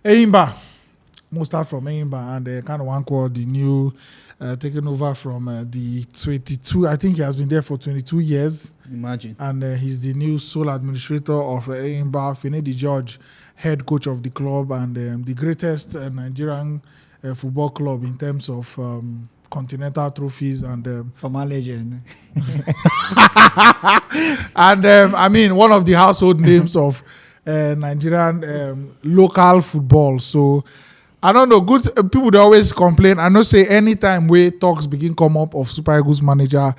Enyimba. We'll start from Enyimba and kind of one called the new taken over from the 22. I think he has been there for 22 years. Imagine. And he's the new sole administrator of Enyimba, Finidi George, head coach of the club and the greatest Nigerian football club in terms of continental trophies and former legend. and I mean one of the household names of Nigerian local football. So I don't know. Good people they always complain. I know say anytime where talks begin come up of Super Eagles manager,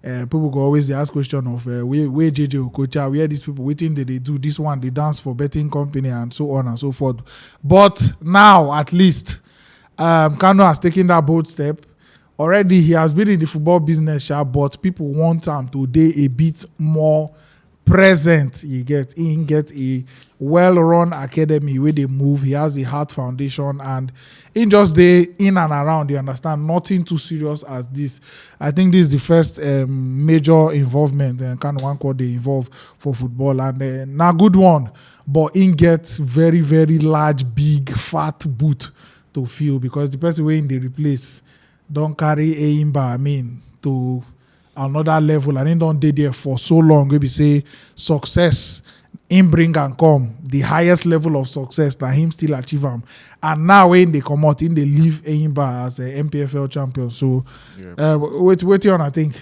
people go always they ask question of where JJ Okocha, where these people waiting they do this one, they dance for betting company and so on and so forth. But now at least Kanu has taken that bold step. Already he has been in the football business, but people want him to be a bit more present. He get a well-run academy where they move. He has a heart foundation and in just the in and around, you understand, nothing too serious as this. I think this is the first major involvement and kind of one called they involve for football and now good one, but in gets very, very large, big, fat boot to fill because the person where in the replace don't carry Enyimba, I mean, to another level and then don't stay there for so long. We say success in bring and come, the highest level of success that him still achieve them. And now when they come out, in they leave Enyimba as a MPFL champion. So wait on, I think.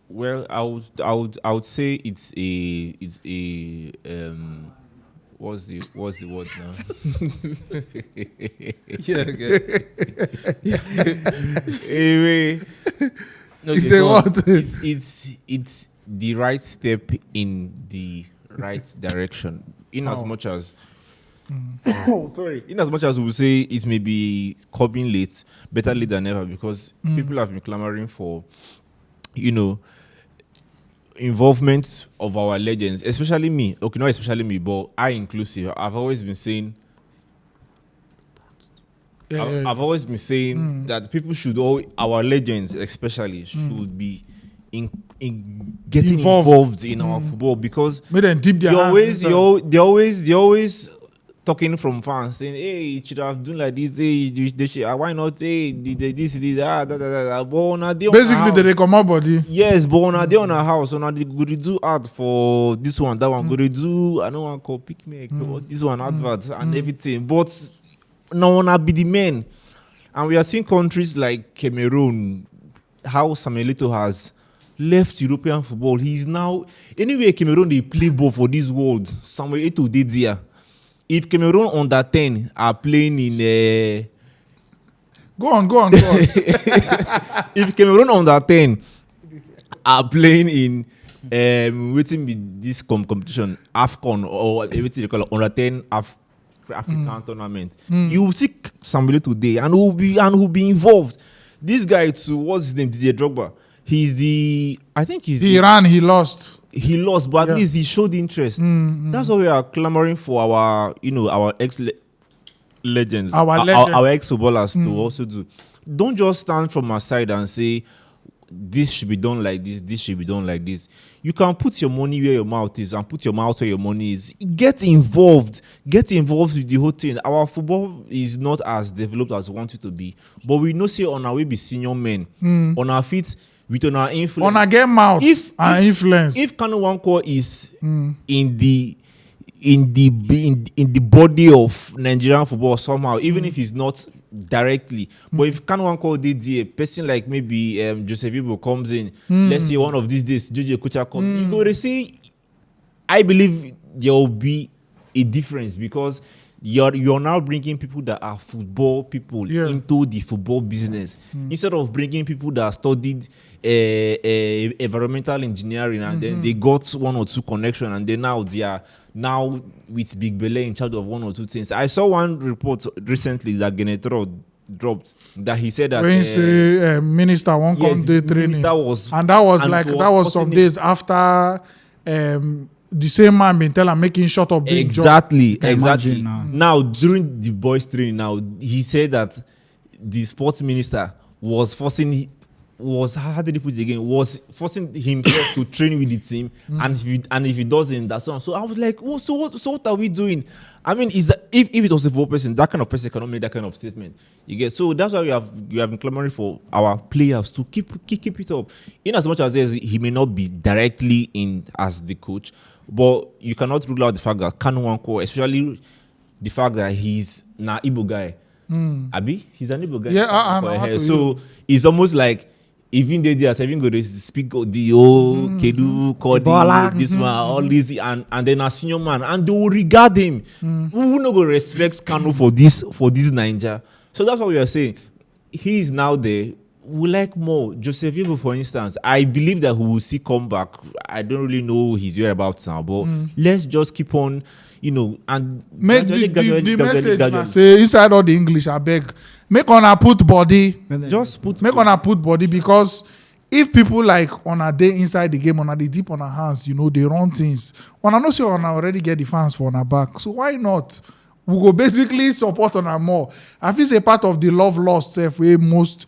Well, I would say it's a what's the word now? Yeah, okay. Anyway, It's what? It's the right step in the right direction. In as much as in as much as we say it may be coming late, better late than never, because people have been clamoring for, involvement of our legends, especially me. Okay, not especially me, but I inclusive. I've always been saying I've always been saying that people should our legends especially should be in getting involved in our football, because Make them dip their hands inside. they always talking from fans saying, hey, it should have done like this, they should, why not, hey, this, that. Basically, they come out body. Yes, but on a day on a house, on a they go to do art for this one, that one, go to do, I don't want to call pick me, this one, adverts and everything. But now on a be the men. And we are seeing countries like Cameroon, how Samuel Eto'o has left European football. He's now, anyway, Cameroon, they play ball for this world. Samuel Eto'o did there. If Cameroon under 10 are playing in Go on. if Cameroon under 10 are playing in waiting with this competition, AFCON or everything they call it, under 10 African tournament, you will see somebody today and who will be involved. This guy too, what's his name? Didier Drogba. He ran, he lost. He lost, but at least he showed interest. That's why we are clamoring for our ex-legends, our ex-footballers to also do. Don't just stand from our side and say, this should be done like this should be done like this. You can put your money where your mouth is and put your mouth where your money is. Get involved with the whole thing. Our football is not as developed as we want it to be, but we know say on our way be senior men, on our feet, with our influence, On a game mouth and influence. If Kanu Nwankwo is in the body of Nigerian football somehow, even if he's not directly, but if Kanu Nwankwo did a person like maybe Joseph Ibo comes in, let's say one of these days JJ Okocha comes, you go to see, I believe there will be a difference, because you're now bringing people that are football people into the football business, instead of bringing people that studied environmental engineering and then they got one or two connections and then now they are with Big Bele in charge of one or two things. I saw one report recently that Genetro dropped that he said that when say minister won't come day training, that was some days after the same man been telling making short of big exactly now. Now during the boys training, now he said that the sports minister was forcing how did he put it again? Was forcing himself to train with the team, and if he doesn't, that's on. So I was like, oh, so what are we doing? I mean, is that if it was a 4%, that kind of person cannot make that kind of statement. You get, so that's why we have been clamoring for our players to keep it up. In as much as he may not be directly in as the coach, but you cannot rule out the fact that Kanu Nwankwo, especially the fact that he's an Igbo guy. Abi, he's an Igbo guy. Yeah, so it's almost like even they are even going to speak the old Kedu, Kodi, this man, all this, and then a senior man, and they will regard him. Who not going to respect Kanu for this Naija? So that's what we are saying. He is now there. We like more. Joseph Ibu, for instance, I believe that he will still come back. I don't really know his whereabouts now, but let's just keep on, and make the message say inside all the English, I beg. Make on a put body. Make on a put body, because if people like on a day inside the game, on a day deep on our hands, they run things. On a no sure on already get the fans for on our back. So why not? We go basically support on our more. I feel it's a part of the love lost where most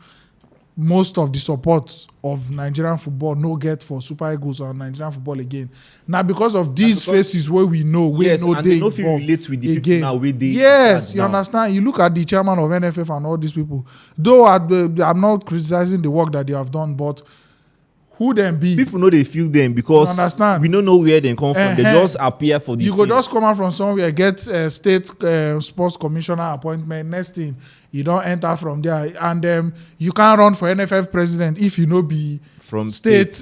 of the support of Nigerian football no get for Super Eagles or Nigerian football again. Now because of these faces where we know and they don't feel relate with the again. people now with the yes, you understand. You look at the chairman of NFF and all these people. Though I'm not criticizing the work that they have done, but who them be? People know they feel them because we don't know where they come from. They just appear for this. You could just come out from somewhere, get state sports commissioner appointment. Next thing, you don't enter from there, and you can't run for NFF president if you know be from state.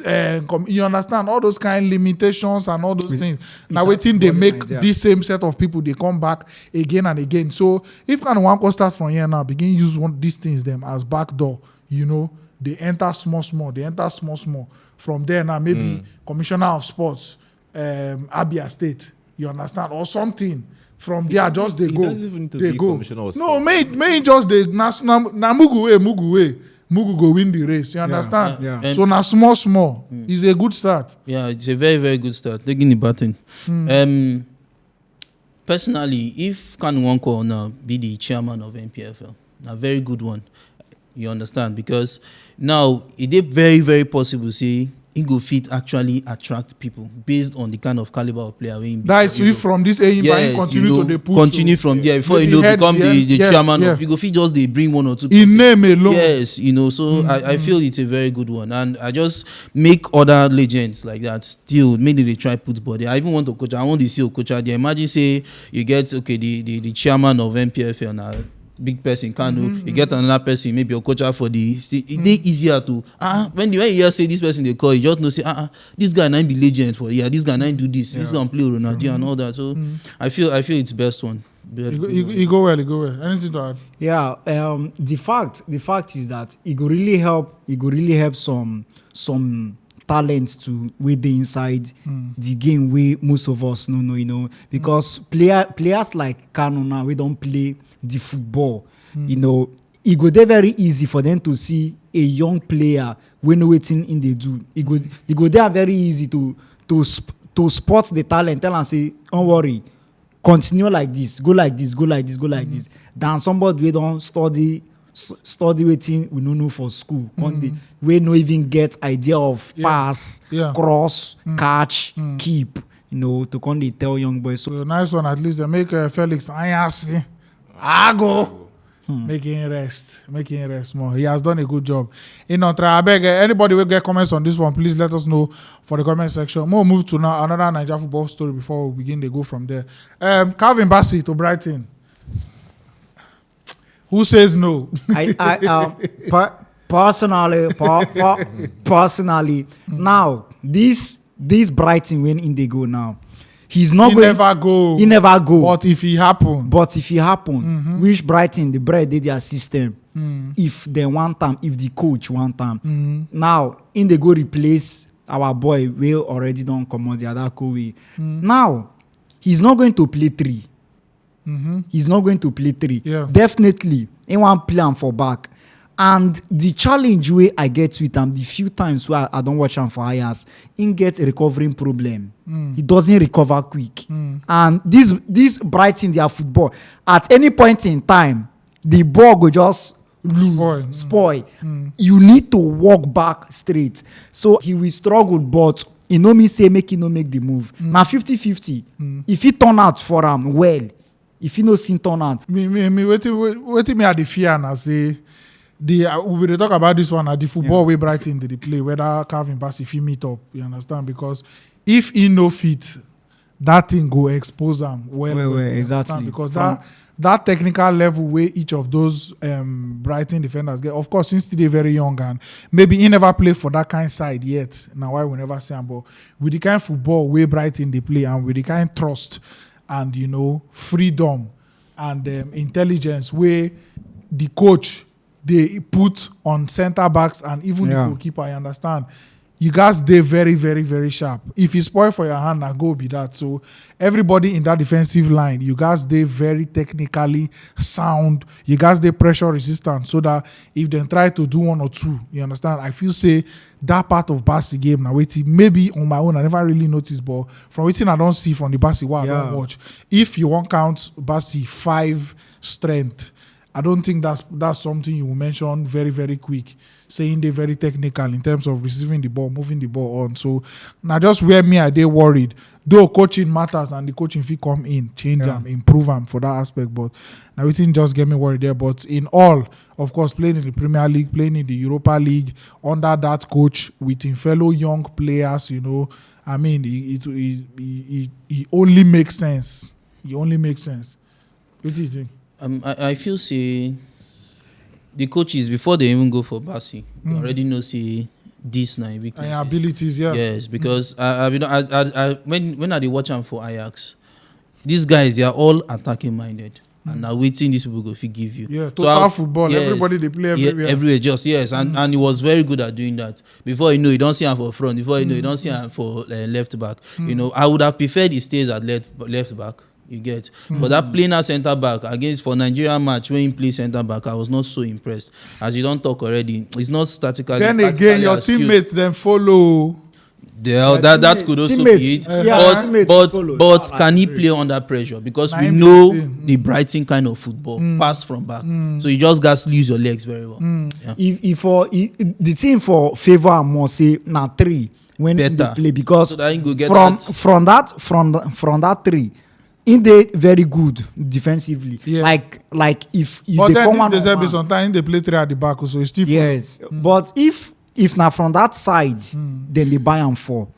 You understand all those kind of limitations and all those things. Now waiting, they make this same set of people. They come back again and again. So if Kanu Nwankwo start from here now, begin use these things them as backdoor. They enter small. From there now, maybe commissioner of sports, Abia State. You understand? Or something. From there, just they go. They go. No, may just the national. Na Mugu go win the race. You understand? Yeah. So now small. It's a good start. Yeah, it's a very, very good start. Taking the baton. Personally, if Kanu Nwankwo now be the chairman of NPFL, a very good one. You understand? Because now it is very, very possible say he go fit actually attract people based on the kind of caliber of player we that is if from this Enyimba continue to the push. Continue from there before become the chairman of you go fit just they bring one or two in name alone. Yes, so I feel it's a very good one, and I just make other legends like that still maybe they try put body. I even want to coach. I want to see a coach out there. Imagine say you get the chairman of MPFL now. Big person, Kanu, you get another person, maybe your coach for the. It's easier to when you hear say this person they call, you just know say this guy nine be legend for this guy nine do this, this guy play Ronaldo and all that. So I feel it's best one. You go well. Anything to add? Yeah, the fact is that it go really help some talent to with the inside the game we most of us know, because players like Kanu now we don't play the football, it go there very easy for them to see a young player when waiting in they do. It go there very easy to spot the talent, tell and say, don't worry, continue like this, go like this. Than somebody we don't study waiting we no know for school. We no even get idea of pass, cross, catch, keep. To come they tell young boys. So nice one. At least they make Felix Ayasi. Go. Making rest more. He has done a good job. I beg anybody will get comments on this one, please let us know for the comment section. We'll move to now another Naija football story before we begin to go from there. Calvin Bassey to Brighton. Who says no? Personally, now this Brighton when in they go now. He never go. But if it happen, which Brighton the bread did their system. If they want time, if the coach want time. Now in they go replace our boy. We already don't come on the other Kobe. Now he's not going to play 3. He's not going to play 3. Yeah. Definitely, he want plan for back. And the challenge where I get with him, the few times where I don't watch him for years, he get a recovering problem. He doesn't recover quick. And this Brighton their football, at any point in time, the ball will just spoil. You need to walk back straight. So he will struggle, but me say make him no make the move. Now 50-50. If he turn out for him well, if you no see turn out. Me waiting me at the fear and I say we will talk about this one at the football way Brighton they play whether Calvin Bassey if he meet up, you understand? Because if he no fit, that thing go expose him well, exactly. Because that technical level where each of those Brighton defenders get, of course, since they're very young and maybe he never played for that kind of side yet. Now why we never see him, but with the kind of football where Brighton they play and with the kind of trust and freedom and intelligence where the coach they put on center backs and even the goalkeeper, I understand. You guys they very, very, very sharp. If you spoil for your hand, now go be that. So everybody in that defensive line, you guys they very technically sound. You guys they pressure resistant so that if they try to do one or two, you understand? I feel say that part of Bassey game now waiting maybe on my own I never really noticed, but from waiting I don't see from the Bassey I don't watch. If you won't count Bassey 5 strength, I don't think that's something you will mention very, very quick. Saying they're very technical in terms of receiving the ball, moving the ball on. So now just where me I they worried. Though coaching matters and the coaching fee come in, change them, improve them for that aspect. But now everything just get me worried there. But in all, of course, playing in the Premier League, playing in the Europa League, under that coach with his fellow young players, I mean, it only makes sense. It only makes sense. What do you think? I feel say the coaches before they even go for Bassey, they already know say this now weakness. And abilities, yeah. Yes, because when I watch them for Ajax, these guys they are all attacking minded. And now waiting these people go give you. Yeah, total football. Yes, everybody they play everywhere. Yeah, everywhere, and he was very good at doing that. Before you don't see him for front. Before you don't see him for left back. I would have preferred he stays at left back. You get, but that playing as centre back against for Nigerian match when he plays centre back, I was not so impressed. As you don't talk already, it's not statically. Then again, your teammates then follow. That could also be it. But can he play under pressure? Because we know the Brighton kind of football, pass from back. So you just got to use your legs very well. Yeah. If the team for favor and more say now 3 when they play because so that go get from that 3. In they very good defensively. Yeah. Like if but they then come if there's sometimes they play 3 at the back, so it's still But if now from that side, then they buy them 4.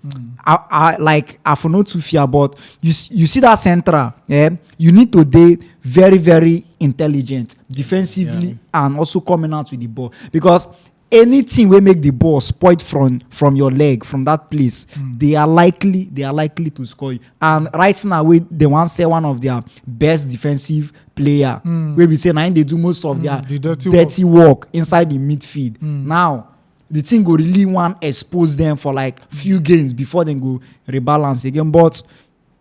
I for no too fear, but you see that central, you need to be very, very intelligent defensively and also coming out with the ball because anything will make the ball spoiled from your leg from that place, they are likely to score you. And right now they want to say one of their best defensive player where we say now they do most of their dirty work inside the midfield. Now the team go really want to expose them for like few games before they go rebalance again. But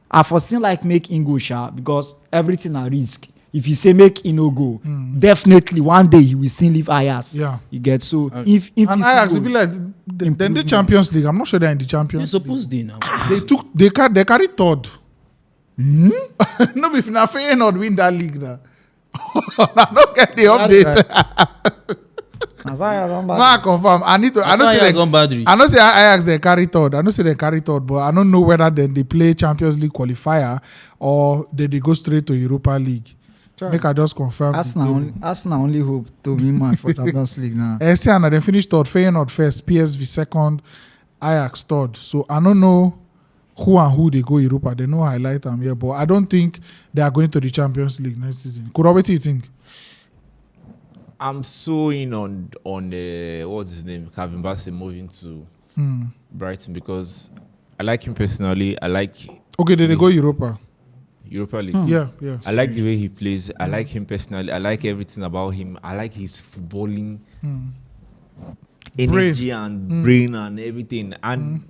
I for still like make Ingo sharp because everything a risk. If you say make no go, definitely one day he will still leave Ajax. Yeah, you get so. If and Ajax will be like then the Champions League. I'm not sure they're in the Champions. They're supposed to now. they carry third. No, if na Feyenoord win that league now, I don't get the update. I confirm. I know say Ajax they carry third. I know say they carry third, but I don't know whether then they play Champions League qualifier or they go straight to Europa League. Make I just confirm. Arsenal only hope to win man for Champions League now. And they finished third. Feyenoord first, PSV second, Ajax third. So I don't know who they go Europa. They know highlight them here, but I don't think they are going to the Champions League next season. What do you think? I'm so in on what's his name, Calvin Bassey moving to Brighton because I like him personally. Okay, did they go Europa League? Yeah. I like the way he plays. I like him personally. I like everything about him. I like his footballing energy and brain and everything. And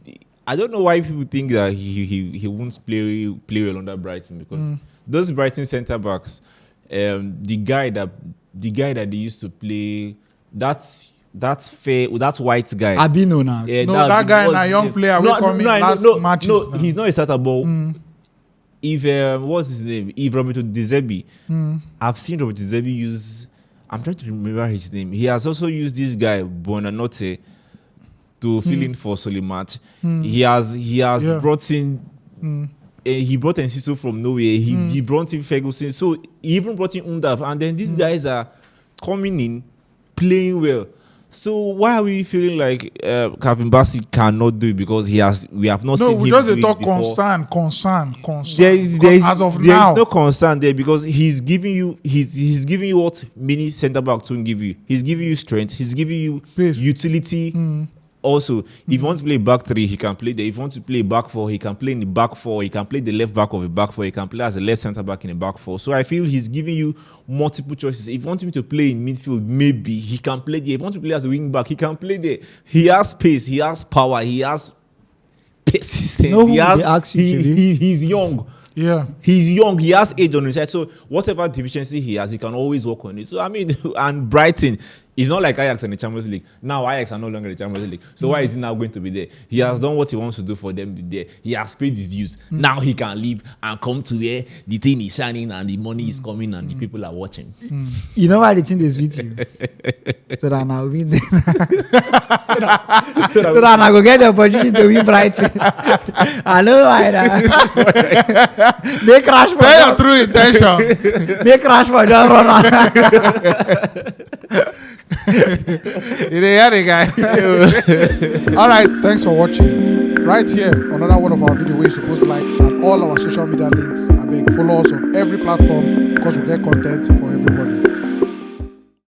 I don't know why people think that he won't play well under Brighton because those Brighton centre backs, the guy that they used to play, that's white guy. Abino now. Yeah, that guy na young player will come in last matches. No, he's not a starter, but if what's his name? If Roberto De Zerbi, I've seen Roberto De Zerbi use. I'm trying to remember his name. He has also used this guy Buonanotte to fill in for Solimat. He has brought in he brought Enciso from nowhere. He brought in Ferguson. So he even brought in Undav. And then these guys are coming in, playing well. So why are we feeling like Calvin Bassey cannot do it because we have not seen him we just do it talk before? concern. As of there now, is no concern there because he's giving you what many centre backs don't give you. He's giving you strength. He's giving you Pace. utility. Also, if you want to play back three, he can play there. If you want to play back four, he can play in the back four. He can play the left back of the back four. He can play as a left centre back in the back four. So I feel he's giving you multiple choices. If you want him to play in midfield, maybe he can play there. If you want to play as a wing back, he can play there. He has pace. He has power. He has persistence. No, he's young. yeah. He's young. He has age on his side. So whatever deficiency he has, he can always work on it. So I mean, and Brighton, it's not like Ajax in the Champions League. Now Ajax are no longer in the Champions League. So why is he now going to be there? He has done what he wants to do for them there. He has paid his dues. Now he can leave and come to where the thing is shining and the money is coming and the people are watching. You know why the thing is with you? So that now win. So that I go get the opportunity to win Brighton. I know why that. They crash for Play your just. true intention. They crash for just run. You hear the guy? All right, thanks for watching. Right here, another one of our videos we're supposed to like, and all our social media links. I beg, follow us on every platform because we get content for everybody.